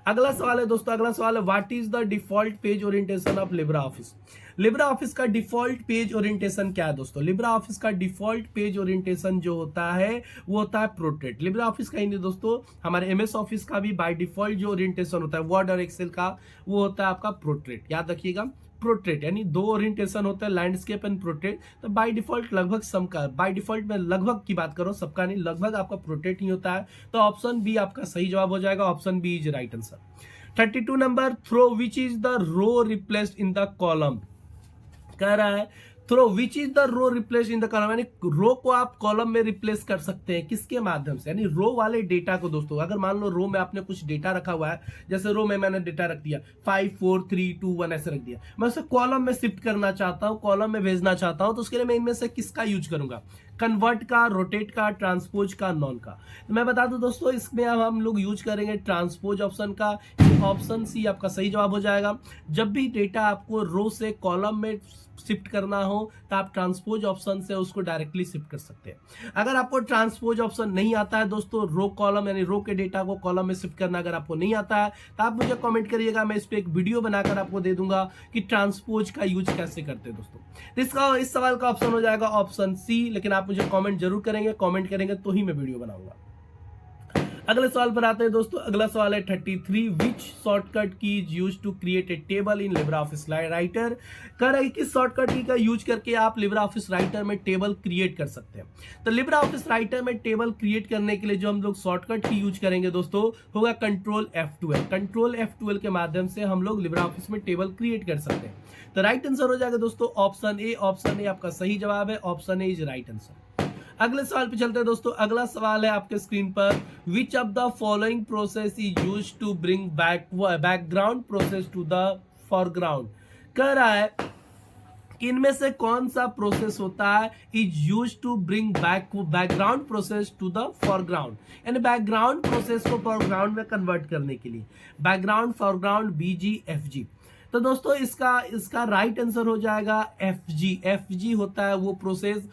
अगला सवाल है दोस्तों, अगला सवाल है, what is the default page orientation of Libra office. Libra office का डिफॉल्ट पेज ओरिएंटेशन क्या है दोस्तों, लिब्रा ऑफिस का डिफॉल्ट पेज ओरिएंटेशन जो होता है वो होता है पोर्ट्रेट। लिब्रा ऑफिस का ही नहीं दोस्तों, हमारे MS ऑफिस का भी बाय डिफॉल्ट जो ओरिएंटेशन होता है वर्ड और एक्सेल का, वो होता है आपका पोर्ट्रेट, याद रखिएगा पोर्ट्रेट, यानी 2 ओरिएंटेशन होता है, लैंडस्केप एंड पोर्ट्रेट। तो बाय डिफॉल्ट लगभग सबका, बाय डिफॉल्ट में लगभग की बात करो, सबका नहीं, लगभग आपका पोर्ट्रेट ही होता है। तो ऑप्शन बी आपका सही जवाब हो जाएगा, option B is right answer. 32 number, through which is the row replaced in the column, कह रहा है through which is the row replace in the column, यानी रो को आप कॉलम में रिप्लेस कर सकते हैं किसके माध्यम से, यानी रो वाले डेटा को दोस्तों। अगर मान लो रो में आपने कुछ डेटा रखा हुआ है, जैसे रो में मैंने डेटा रख दिया 5, 4, 3, 2, 1 ऐसे रख दिया, मैं उसे कॉलम में शिफ्ट करना चाहता हूं, कॉलम में भेजना चाहता हूं, तो उसके लिए मैं इनमें से किसका यूज करूंगा, कन्वर्ट का, रोटेट का, ट्रांसपोज का, नॉन का। तो मैं बता दूं दोस्तों, इसमें अब हम लोग यूज करेंगे ट्रांसपोज ऑप्शन का। ऑप्शन सी आपका सही जवाब हो जाएगा। जब भी डेटा आपको रो से कॉलम में शिफ्ट करना हो तो आप ट्रांसपोज ऑप्शन से उसको डायरेक्टली शिफ्ट कर सकते हैं। अगर आपको ट्रांसपोज ऑप्शन नहीं आता है दोस्तों, रो कॉलम यानी रो के डेटा को कॉलम में शिफ्ट करना अगर आपको नहीं आता है तो आप मुझे कमेंट करिएगा, मैं इस पे एक वीडियो बनाकर आपको दे दूंगा कि ट्रांसपोज का यूज कैसे करते हैं दोस्तों। तो इसका इस सवाल का ऑप्शन हो जाएगा ऑप्शन सी, लेकिन आप मुझे कमेंट जरूर करेंगे, कमेंट करेंगे तो ही मैं वीडियो बनाऊंगा। अगले सवाल पर आते हैं दोस्तों। अगला सवाल है 33, which shortcut key is use to create a table in LibreOffice Writer. कह रहा है किस शॉर्टकट की का यूज करके आप लिब्रियोफिस राइटर में टेबल क्रिएट कर सकते हैं। तो लिब्रियोफिस राइटर में टेबल क्रिएट करने के लिए जो हम लोग शॉर्टकट की यूज करेंगे दोस्तों होगा कंट्रोल F12। कंट्रोल F12 के माध्यम से हम लोग लिब्रियोफिस में टेबल क्रिएट कर सकते हैं। तो राइट आंसर हो जाएगा दोस्तों ऑप्शन ए। ऑप्शन ए आपका सही जवाब है, option A is right answer. अगले सवाल पे चलते हैं दोस्तों। अगला सवाल है आपके स्क्रीन पर, which of the following process is use to bring background process to the foreground. कह रहा है कि इनमें से कौन सा प्रोसेस होता है is use to bring background process to the foreground, यानी बैकग्राउंड प्रोसेस को फोरग्राउंड में कन्वर्ट करने के लिए। Background, foreground, BG, FG। तो दोस्तों इसका राइट आंसर हो जाएगा FG। FG होता है वो process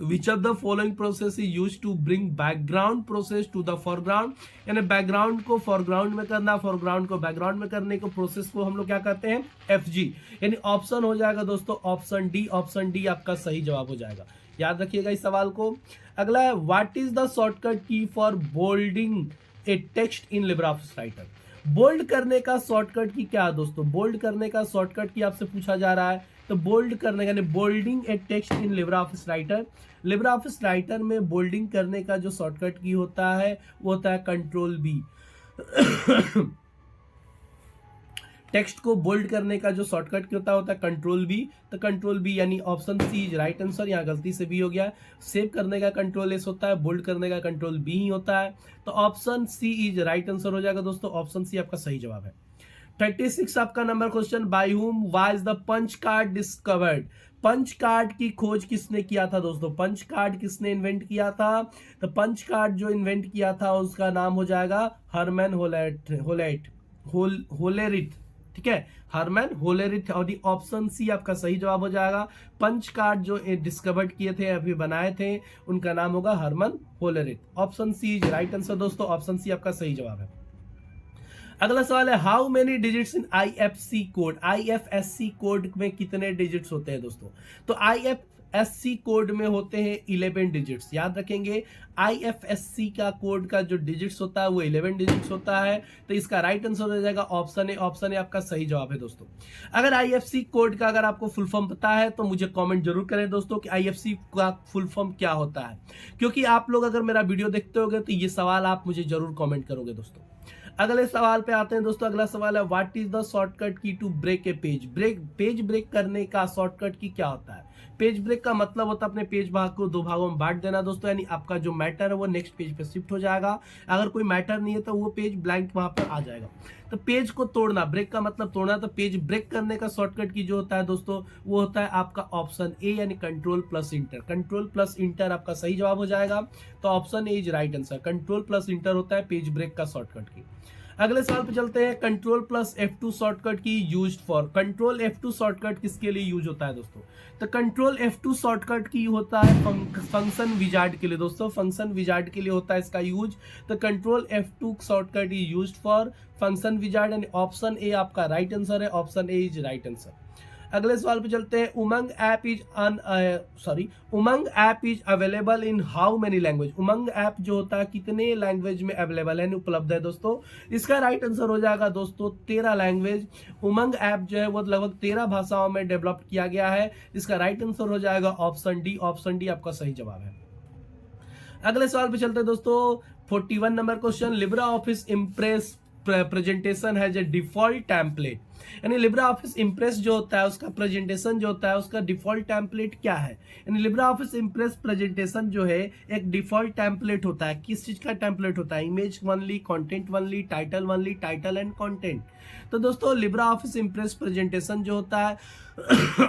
which of the following process is use to bring background process to the foreground, यानी बैकग्राउंड को फोरग्राउंड में करना, फोरग्राउंड को बैकग्राउंड में करने को प्रोसेस को हम लोग क्या कहते हैं FG। यानी ऑप्शन हो जाएगा दोस्तों ऑप्शन डी। ऑप्शन डी आपका सही जवाब हो जाएगा, याद रखिएगा इस सवाल को। अगला है, what is the shortcut key for bolding a text in LibreOffice Writer. Bold करने का शॉर्टकट की क्या है दोस्तों? बोल्ड करने का शॉर्टकट की आपसे पूछा जा रहा है। तो बोल्ड करने का, यानी Boulding a text in LibreOffice writer. LibreOffice writer में बोल्डिंग करने का जो शॉर्टकट की होता है वो होता है कंट्रोल B। टेक्स्ट को बोल्ड करने का जो शॉर्टकट की होता है कंट्रोल B। तो कंट्रोल B यानी option C is right answer. यहाँ गलती से भी हो गया। सेव करने का कंट्रोल S होता है, बोल्ड करने का कंट्रोल B ही होता है। तो option C is right answer हो जाएगा दोस्तों। ऑप्शन सी आपका सही जवाब है। 36 आपका number question, by whom was the punch card discovered. Punch card की खोज किसने किया था दोस्तों? पंच कार्ड किसने इन्वेंट किया था? तो पंच कार्ड जो इन्वेंट किया था उसका नाम हो जाएगा हरमैन होलेरिथ। ठीक है, हरमैन होलेरिथ। और ऑप्शन सी आपका सही जवाब हो जाएगा। पंच कार्ड जो डिस्कवर्ड किए थे, अभी बनाए थे, उनका नाम होगा Herman Hollerith. Option C is right answer दोस्तों। ऑप्शन सी आपका सही जवाब है। अगला सवाल है, how many digits in IFC code. IFSC code में कितने डिजिट्स होते हैं दोस्तों? तो IFSC कोड में होते हैं 11 डिजिट्स। याद रखेंगे IFSC का कोड का जो डिजिट्स होता है वो 11 डिजिट्स होता है। तो इसका राइट आंसर हो जाएगा ऑप्शन ए। ऑप्शन ए आपका सही जवाब है दोस्तों। अगर IFSC कोड का अगर आपको फुल फॉर्म पता है तो मुझे कमेंट जरूर करें दोस्तों कि IFSC का फुल फॉर्म क्या होता है, क्योंकि आप लोग अगर मेरा वीडियो देखते होगे तो ये सवाल आप मुझे जरूर कमेंट करोगे दोस्तों। अगले सवाल पे आते हैं दोस्तों। अगला सवाल है, what is the shortcut key to break a page. Page break करने का शॉर्टकट की क्या होता है? पेज ब्रेक का मतलब होता है अपने पेज भाग को दो भागों में बांट देना दोस्तों, यानी आपका जो मैटर है वो नेक्स्ट पेज पे शिफ्ट हो जाएगा। अगर कोई मैटर नहीं है तो वो पेज ब्लैंक वहां पर आ जाएगा। तो पेज को तोड़ना, ब्रेक का मतलब तोड़ना। तो पेज ब्रेक करने का शॉर्टकट की जो होता है दोस्तों वो होता है आपका ऑप्शन ए, यानी कंट्रोल+इंटर। कंट्रोल+इंटर आपका सही जवाब हो जाएगा। तो option A is right answer. Control enter होता है पेज ब्रेक का शॉर्टकट की। अगले सवाल पे चलते हैं, कंट्रोल+F2 शॉर्टकट की used for. Control F2 shortcut किसके लिए यूज होता है दोस्तों? तो कंट्रोल F2 शॉर्टकट की होता है फंक्शन विजार्ड के लिए दोस्तों। फंक्शन विजार्ड के लिए होता है इसका यूज। तो control F2 shortcut is used for function wizard, यानी ऑप्शन ए आपका राइट आंसर है। Option A is right answer. अगले सवाल पे चलते हैं, Umang app is available in how many language. Umang app जो होता है कितने लैंग्वेज में अवेलेबल है, उपलब्ध है दोस्तों? इसका राइट आंसर हो जाएगा दोस्तों 13 लैंग्वेज। उमंग ऐप जो है वो लगभग 13 भाषाओं में डेवलप किया गया है। इसका राइट आंसर हो जाएगा ऑप्शन डी। ऑप्शन डी आपका सही जवाब है। अगले सवाल पे चलते हैं दोस्तों। 41 number question, LibreOffice impress presentation has a default template. यानी लिब्रा ऑफिस इम्प्रेस जो होता है उसका प्रेजेंटेशन जो होता है उसका डिफॉल्ट टेम्पलेट क्या है। यानी लिब्रा ऑफिस इम्प्रेस प्रेजेंटेशन जो है एक डिफॉल्ट टेम्पलेट होता है। किस चीज का टेम्पलेट होता है? Image only, content only, title only, title and content. तो दोस्तों लिब्रा ऑफिस इम्प्रेस प्रेजेंटेशन जो होता है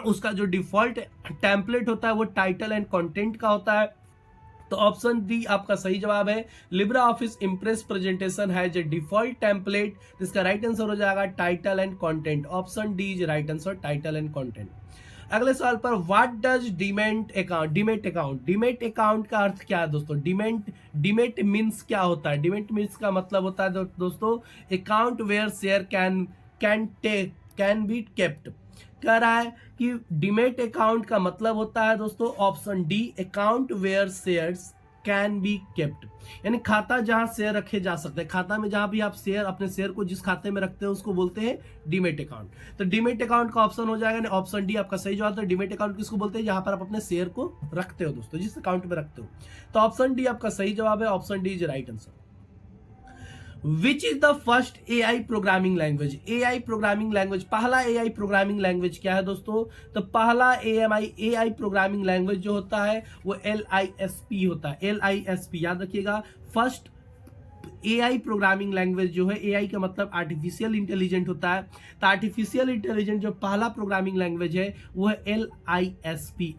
उसका जो डिफॉल्ट टेम्पलेट होता है वो टाइटल एंड कंटेंट का होता है। तो ऑप्शन डी आपका सही जवाब है। लिब्रा ऑफिस इम्प्रेस प्रेजेंटेशन है जो डिफॉल्ट टेम्पलेट, जिसका राइट आंसर हो जाएगा title and content. Option D is right answer, title and content. अगले सवाल पर what does demat account, demat account, demat account का अर्थ क्या है दोस्तों? डीमेट मीन्स क्या होता है? डीमेट मीन्स का मतलब होता है दोस्तों account where share can be kept. कह रहा है कि डीमेट अकाउंट का मतलब होता है दोस्तों option D account where shares can be kept. यानी खाता जहां शेयर रखे जा सकते हैं, खाता में जहां भी आप शेयर अपने शेयर को जिस खाते में रखते हैं उसको बोलते हैं डीमेट अकाउंट। तो डीमेट अकाउंट का ऑप्शन हो जाएगा ऑप्शन डी आपका सही जवाब। तो डीमेट अकाउंट किसको बोलते हैं? जहां पर आप अपने शेयर को रखते हो दोस्तों, जिस अकाउंट में रखते हो। तो ऑप्शन डी आपका सही जवाब है। Option D is right answer. Which is the first AI programming language? AI programming language, पहला AI प्रोग्रामिंग लैंग्वेज क्या है दोस्तों? तो पहला AI प्रोग्रामिंग लैंग्वेज जो होता है वो LISP होता है। LISP याद रखिएगा। फर्स्ट AI प्रोग्रामिंग लैंग्वेज जो है, AI का मतलब आर्टिफिशियल इंटेलिजेंट होता है। तो आर्टिफिशियल इंटेलिजेंट जो पहला प्रोग्रामिंग लैंग्वेज है वो है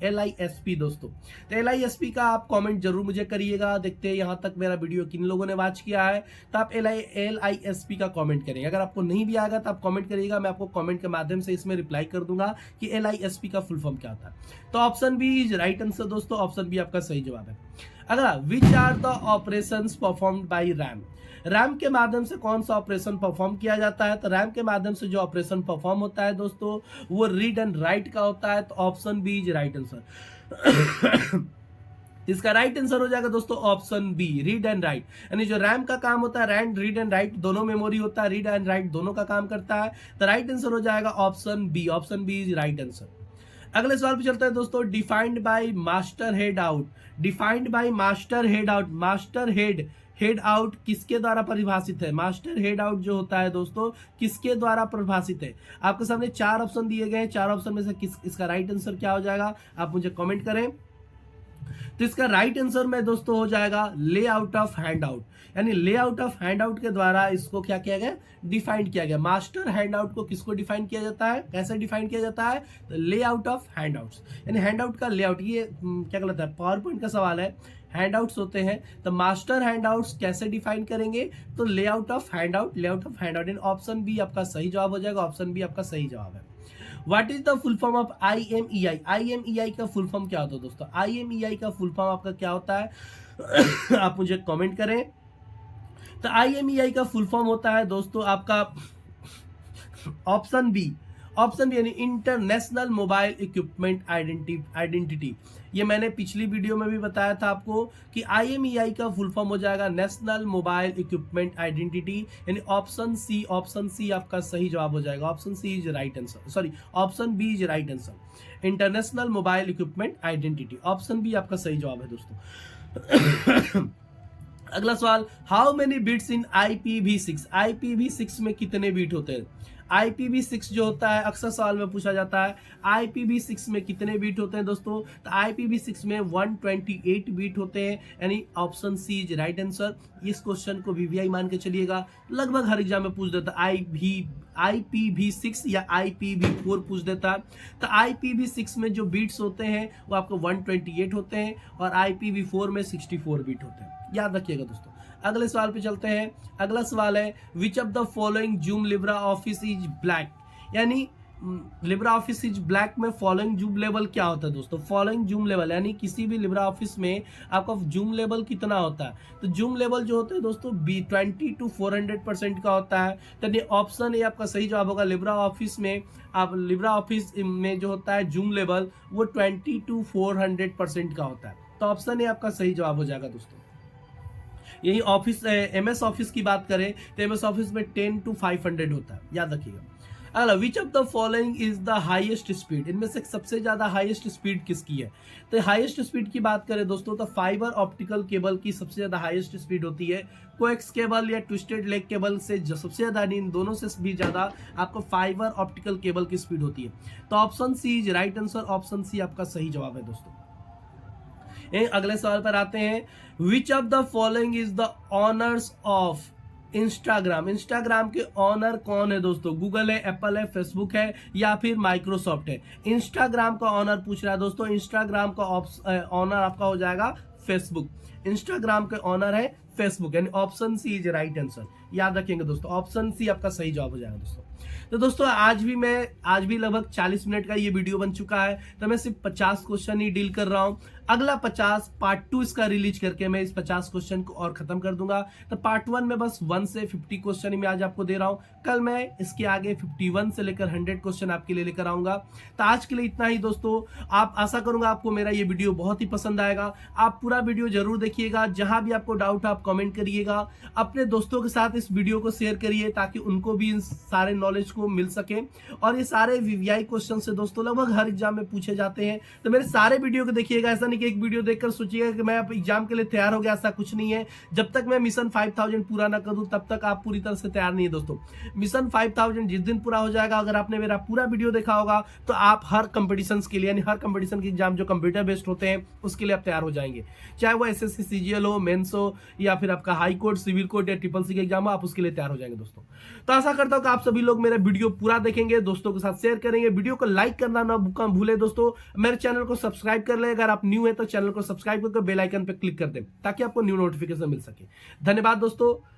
LISP दोस्तों। तो LISP का आप कमेंट जरूर मुझे करिएगा। देखते हैं यहाँ तक मेरा वीडियो किन लोगों ने वॉच किया है। तो आप LISP का कमेंट करेंगे। अगर आपको नहीं भी आएगा तो आप कमेंट करिएगा, मैं आपको कमेंट के माध्यम से इसमें रिप्लाई कर दूंगा कि LISP का फुल फॉर्म क्या होता है। तो option B is right answer दोस्तों। ऑप्शन बी आपका सही जवाब है। अगला, which are the operations performed by RAM? RAM के माध्यम से कौन सा ऑपरेशन परफॉर्म किया जाता है? तो रैम के माध्यम से जो ऑपरेशन परफॉर्म होता है दोस्तों वो रीड एंड राइट का होता है। तो option B is right answer. इसका राइट आंसर हो जाएगा दोस्तों option B, read and write. यानी जो रैम का काम होता है, रीड एंड राइट दोनों मेमोरी होता है, रीड एंड राइट दोनों का काम करता है। तो राइट आंसर हो जाएगा option B. Option B is right answer. अगले सवाल पे चलते हैं दोस्तों। Defined by master handout, defined by master handout, master handout किसके द्वारा परिभाषित है? मास्टर हेड आउट जो होता है दोस्तों किसके द्वारा परिभाषित है? आपके सामने चार ऑप्शन दिए गए हैं, चार ऑप्शन में से इसका राइट आंसर क्या हो जाएगा? आप मुझे कमेंट करें। तो इसका राइट आंसर में दोस्तों हो जाएगा लेआउट ऑफ हैंडआउट। यानी लेआउट ऑफ हैंडआउट के द्वारा इसको क्या किया गया? डिफाइन किया गया। मास्टर हैंडआउट को किसको डिफाइन किया जाता है? कैसे डिफाइन किया जाता है? तो लेआउट ऑफ हैंडआउट्स। यानी हैंडआउट का लेआउट, ये क्या गलत है? पावर पॉइंट का सवाल है। हैंडआउट्स होते हैं तो मास्टर हैंडआउट्स कैसे डिफाइन करेंगे? तो layout of handout, layout of handout. Option B आपका सही जवाब हो जाएगा। ऑप्शन बी आपका सही जवाब है। What is the full form of IMEI? IMEI का फुल फॉर्म क्या होता है दोस्तों? IMEI का फुल फॉर्म आपका क्या होता है? आप मुझे कमेंट करें। तो IMEI का फुल फॉर्म होता है दोस्तों आपका ऑप्शन बी, ऑप्शन बी यानी इंटरनेशनल मोबाइल इक्विपमेंट आइडेंटिटी। ये मैंने पिछली वीडियो में भी बताया था आपको कि IMEI का फुल फॉर्म हो जाएगा नेशनल मोबाइल इक्विपमेंट आइडेंटिटी। यानी ऑप्शन सी आपका सही जवाब हो जाएगा। Option C is right answer, sorry option B is right answer, international mobile equipment identity. Option B आपका सही जवाब है दोस्तों। अगला सवाल, how many bits in IPv6? IPv6 में कितने बीट होते हैं? IPv6 जो होता है अक्सर सवाल में पूछा जाता है IPv6 में कितने बीट होते हैं दोस्तों? तो IPv6 में 128 बीट होते हैं। यानी option C is right answer. इस क्वेश्चन को VVI मान के चलिएगा, लगभग हर एग्जाम में पूछ देता है। IPv6 या IPv4 पूछ देता है। तो IPv6 में जो बीट्स होते हैं वो आपको 128 होते हैं और IPv4 में 64 बीट होते हैं। याद रखिएगा दोस्तों। अगले सवाल पे चलते हैं। अगला सवाल है विच of the following zoom Libra office is black? यानी लिब्रा ऑफिस इज ब्लैक में फॉलोइंग जूम लेवल क्या होता है दोस्तों? फॉलोइंग जूम लेवल यानी किसी भी लिब्रा ऑफिस में आपका जूम लेवल कितना होता है? तो जूम लेवल जो होता है दोस्तों 20 to 400% का होता है। तो ऑप्शन ए आपका सही जवाब होगा। लिब्रा ऑफिस में जो होता है जूम लेवल वो 20 to 400% का होता है। तो ऑप्शन ए आपका सही जवाब हो जाएगा दोस्तों। यही ऑफिस MS ऑफिस की बात करें तो MS ऑफिस में 10 to 500 होता है, याद रखिएगा। अगला, विच of the following is the highest speed, इनमें से सबसे ज्यादा हाईएस्ट स्पीड किसकी है? तो हाईएस्ट स्पीड की बात करें दोस्तों तो फाइबर ऑप्टिकल केबल की सबसे ज्यादा हाईएस्ट स्पीड होती है। कोएक्स केबल या ट्विस्टेड लेग केबल से जो सबसे ज्यादा, इन दोनों से भी ज्यादा आपको फाइबर ऑप्टिकल केबल की स्पीड होती है। तो option C is right answer, option C आपका सही जवाब है दोस्तों। अगले सवाल पर आते हैं, विच of the following is the honours of Instagram, Instagram के ऑनर कौन है दोस्तों? गूगल है, एप्पल है, फेसबुक है या फिर माइक्रोसॉफ्ट है? इंस्टाग्राम का ऑनर पूछ रहा है दोस्तों, इंस्टाग्राम का ऑनर आपका हो जाएगा फेसबुक। इंस्टाग्राम के ऑनर है फेसबुक, यानी option C is right answer. याद रखेंगे दोस्तों, ऑप्शन सी आपका सही जवाब हो जाएगा दोस्तों। तो दोस्तों आज भी लगभग 40 मिनट का ये वीडियो बन चुका है, तो मैं सिर्फ 50 क्वेश्चन ही डील कर रहा हूं। अगला 50 पार्ट 2 इसका रिलीज करके मैं इस 50 क्वेश्चन को और खत्म कर दूंगा। तो पार्ट 1 में बस 1 से 50 क्वेश्चन ही मैं आज आपको दे रहा हूं, कल मैं इसके आगे 51 से लेकर 100 क्वेश्चन आपके लिए लेकर आऊंगा। तो आज के लिए इतना ही दोस्तों। आप आशा करूंगा आपको मेरा ये वीडियो बहुत ही पसंद आएगा। आप पूरा वीडियो जरूर देखिएगा, जहां भी आपको डाउट है आप कमेंट करिएगा, अपने दोस्तों के साथ इस वीडियो को शेयर करिए ताकि उनको भी इन सारे नॉलेज को मिल सके। और ये सारे वीवीआई क्वेश्चन से दोस्तों लगभग हर एग्जाम में पूछे जाते हैं, तो मेरे सारे वीडियो को देखिएगा। ऐसा नहीं कि एक वीडियो देखकर सोचिएगा कि मैं अब एग्जाम के लिए तैयार हो गया, ऐसा कुछ नहीं है। जब तक मैं मिशन 5000 पूरा ना कर दूं तब तक आप पूरी तरह से तैयार नहीं है दोस्तों। मिशन 5000 जिस दिन पूरा हो जाएगा, अगर आपने मेरा पूरा वीडियो देखा होगा तो आप हर कंपटीशन के लिए, यानी हर कंपटीशन के एग्जाम जो कंप्यूटर बेस्ड होते हैं उसके लिए आप तैयार हो जाएंगे। चाहे वो एसएससी सीजीएल हो, मेंस हो या फिर आपका हाई कोर्ट, सिविल कोर्ट या ट्रिपल सी का एग्जाम हो, आप उसके लिए तैयार हो जाएंगे दोस्तों। तो आशा करता हूं कि आप सभी लोग मेरा वीडियो पूरा देखेंगे, दोस्तों के साथ शेयर करेंगे, वीडियो को लाइक करना ना भूले दोस्तों। मेरे चैनल को सब्सक्राइब कर ले, अगर आप न्यू है तो चैनल को सब्सक्राइब करके बेल आइकन पे क्लिक कर दें ताकि आपको न्यू नोटिफिकेशन मिल सके। धन्यवाद दोस्तों।